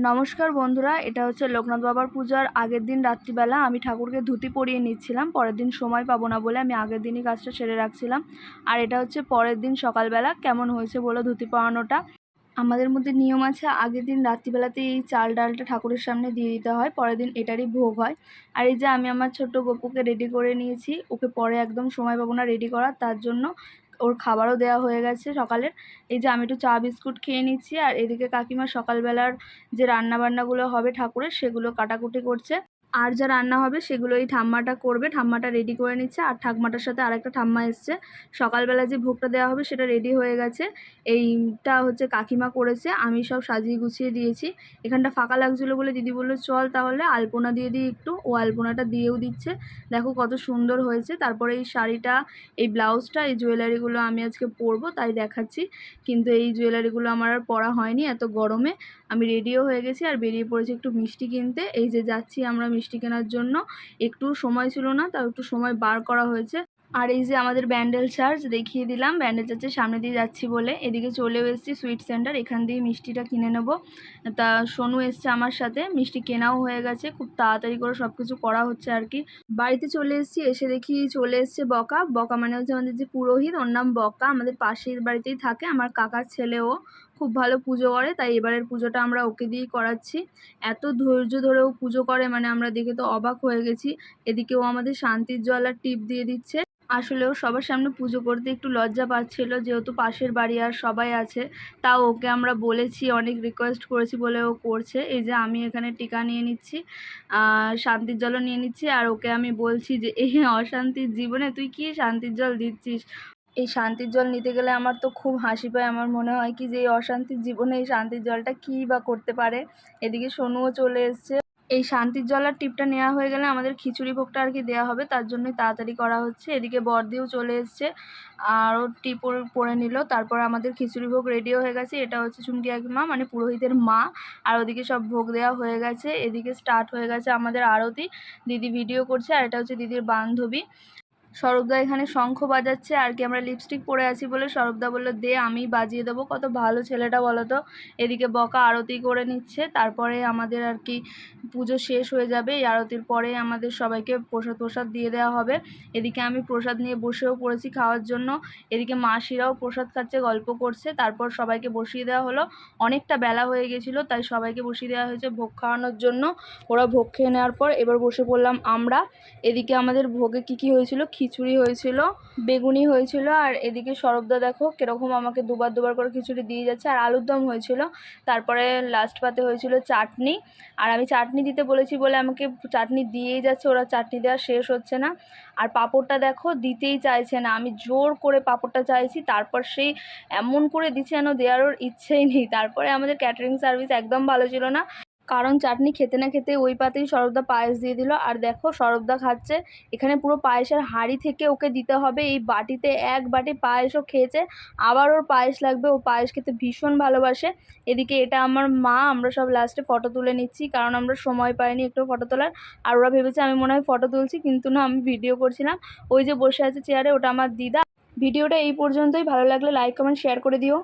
নমস্কার বন্ধুরা, এটা হচ্ছে লোকনাথ বাবার পূজার আগের দিন রাত্রিবেলা আমি ঠাকুরকে ধুতি পরিয়ে নিচ্ছিলাম। পরের দিন সময় পাবো না বলে আমি আগের দিনই কাজটা সেরে রাখছিলাম। আর এটা হচ্ছে পরের দিন সকালবেলা। কেমন হয়েছে বলো ধুতি পরানোটা? আমাদের মধ্যে নিয়ম আছে, আগের দিন রাত্রিবেলাতেই এই চাল ডালটা ঠাকুরের সামনে দিয়ে দিতে হয়, পরের দিন এটারই ভোগ হয়। আর এই যে আমি আমার ছোট্ট গপুকে রেডি করে নিয়েছি, ওকে পরে একদম সময় পাবো না রেডি করার, তার জন্য ওর খাবারও দেওয়া হয়ে গেছে সকালের। এই যে আমি একটু চা বিস্কুট খেয়ে নিচ্ছি, আর এদিকে কাকিমা সকালবেলার যে রান্নাবান্নাগুলো হবে ঠাকুরের সেগুলো কাটাকুটি করছে। আর যা রান্না হবে সেগুলো এই ঠাম্মাটা করবে, ঠাম্মাটা রেডি করে নিচ্ছে। আর ঠাকুমাটার সাথে আরেকটা ঠাম্মা এসছে। সকালবেলা যে ভোগটা দেওয়া হবে সেটা রেডি হয়ে গেছে, এইটা হচ্ছে কাকিমা করেছে, আমি সব সাজিয়ে গুছিয়ে দিয়েছি। এখানটা ফাঁকা লাগছিলো বলে দিদি বললো চল তাহলে আলপনা দিয়ে দিই একটু, ও আলপনাটা দিয়েও দিচ্ছে। দেখো কত সুন্দর হয়েছে। তারপরে এই শাড়িটা, এই ব্লাউজটা, এই জুয়েলারিগুলো আমি আজকে পরবো তাই দেখাচ্ছি, কিন্তু এই জুয়েলারিগুলো আমার আর পরা হয়নি এত গরমে। আমি রেডিও হয়ে গেছি আর বেরিয়ে পড়েছি একটু মিষ্টি কিনতে। এই যে যাচ্ছি আমরা মিষ্টি কেনার জন্য, একটু সময় ছিল না তাও একটু সময় বার করা হয়েছে। আর এই যে আমাদের ব্যান্ডেল চার্চ দেখিয়ে দিলাম, ব্যান্ডেল চার্চের সামনে দিয়ে যাচ্ছি বলে এদিকে চলেও এসেছি সুইট সেন্টার, এখান দিয়ে মিষ্টিটা কিনে নেব। তা সোনু এসছে আমার সাথে, মিষ্টি কেনাও হয়ে গেছে, খুব তাড়াতাড়ি করে সব কিছু করা হচ্ছে আর কি। বাড়িতে চলে এসেছি, এসে দেখি চলে এসছে বকা। বকা মানে হচ্ছে আমাদের যে পুরোহিত, ওর নাম বকা, আমাদের পাশের বাড়িতেই থাকে, আমার কাকার ছেলেও খুব ভালো পুজো করে, তাই এবারের পুজোটা আমরা ওকে দিয়েই করাচ্ছি। এত ধৈর্য ধরেও পুজো করে, মানে আমরা দেখে তো অবাক হয়ে গেছি। এদিকে ও আমাদের শান্তির জল আর টিপ দিয়ে দিচ্ছে। আসলেও সবার সামনে পুজো করতে একটু লজ্জা পাচ্ছিল, যেহেতু পাশের বাড়ি আর সবাই আছে। তাও ওকে আমরা বলেছি, অনেক রিকোয়েস্ট করেছি বলে ও করছে। এই যে আমি এখানে টিকা নিয়ে নিচ্ছি, শান্তির জলও নিয়ে নিচ্ছি, আর ওকে আমি বলছি যে এই অশান্তির জীবনে তুই কি শান্তির জল দিচ্ছিস। এই শান্তির জল নিতে গেলে আমার তো খুব হাসি পায়, আমার মনে হয় কি যে এই অশান্তির জীবনে এই শান্তির জলটা কী বা করতে পারে। এদিকে সোনুও চলে এসছে। এই শান্তির জল আর টিপটা নেওয়া হয়ে গেলে আমাদের খিচুড়ি ভোগটা আর কি দেওয়া হবে, তার জন্যই তাড়াতাড়ি করা হচ্ছে। এদিকে বড়দিও চলে এসছে, আর ও টিপ পরে নিল। তারপর আমাদের খিচুড়ি ভোগ রেডিও হয়ে গেছে। এটা হচ্ছে চুমকি কাকিমা মানে পুরোহিতের মা, আর ওদিকে সব ভোগ দেওয়া হয়ে গেছে। এদিকে স্টার্ট হয়ে গেছে আমাদের আরতি, দিদি ভিডিও করছে, আর এটা হচ্ছে দিদির বান্ধবী। সৌরভদা এখানে শঙ্খ বাজাচ্ছে আর কি, আমরা লিপস্টিক পরে আছি বলে সৌরভদা বললো দে আমি বাজিয়ে দেবো, কত ভালো ছেলেটা বলো তো। এদিকে বকা আরতি করে নিচ্ছে, তারপরে আমাদের আর কি পুজো শেষ হয়ে যাবে। এই আরতির পরে আমাদের সবাইকে প্রসাদ দিয়ে দেওয়া হবে। এদিকে আমি প্রসাদ নিয়ে বসেও পড়েছি খাওয়ার জন্য। এদিকে মাসিরাও প্রসাদ খাচ্ছে, গল্প করছে। তারপর সবাইকে বসিয়ে দেওয়া হলো, অনেকটা বেলা হয়ে গেছিলো তাই সবাইকে বসিয়ে দেওয়া হয়েছে ভোগ খাওয়ানোর জন্য। ওরা ভোগ খেয়ে নেওয়ার পর এবার বসে পড়লাম আমরা। এদিকে আমাদের ভোগে কি হয়েছিল, খিচুড়ি হয়েছিল, বেগুনি হয়েছিল, আর এদিকে সরবদা দেখো কিরকম আমাকে দুবার করে খিচুড়ি দিয়ে যাচ্ছে, আর আলুর দম হয়েছিল। তারপরে লাস্ট পাতে হয়েছিল চাটনি, আর আমি চাটনি দিতে বলেছি বলে আমাকে চাটনি দিয়েই যাচ্ছে, ওরা চাটনি দেওয়া শেষ হচ্ছে না। আর পাঁপড়টা দেখো দিতেই চাইছে না, আমি জোর করে পাঁপড়টা চাইছি, তারপর সেই এমন করে দিচ্ছে যেন দেওয়ার ওর ইচ্ছেই নেই। তারপরে আমাদের ক্যাটারিং সার্ভিস একদম ভালো ছিল না, কারণ চাটনি খেতে না খেতে ওই পাতেই সরবদা পায়েস দিয়ে দিল। আর দেখো সরবদা খাচ্ছে, এখানে পুরো পায়েসের হাঁড়ি থেকে ওকে দিতে হবে, এই বাটিতে এক বাটি পায়েসও খেয়েছে, আবার ওর পায়েস লাগবে, ও পায়েস খেতে ভীষণ ভালোবাসে। এদিকে এটা আমার মা, আমরা সব লাস্টে ফটো তুলে নিচ্ছি, কারণ আমরা সময় পাইনি একটু ফটো তোলার। আর ওরা ভেবেছে আমি মনে হয় ফটো তুলছি, কিন্তু না, আমি ভিডিও করছিলাম। ওই যে বসে আছে চেয়ারে, ওটা আমার দিদা। ভিডিওটা এই পর্যন্তই, ভালো লাগলে লাইক কমেন্ট শেয়ার করে দিও।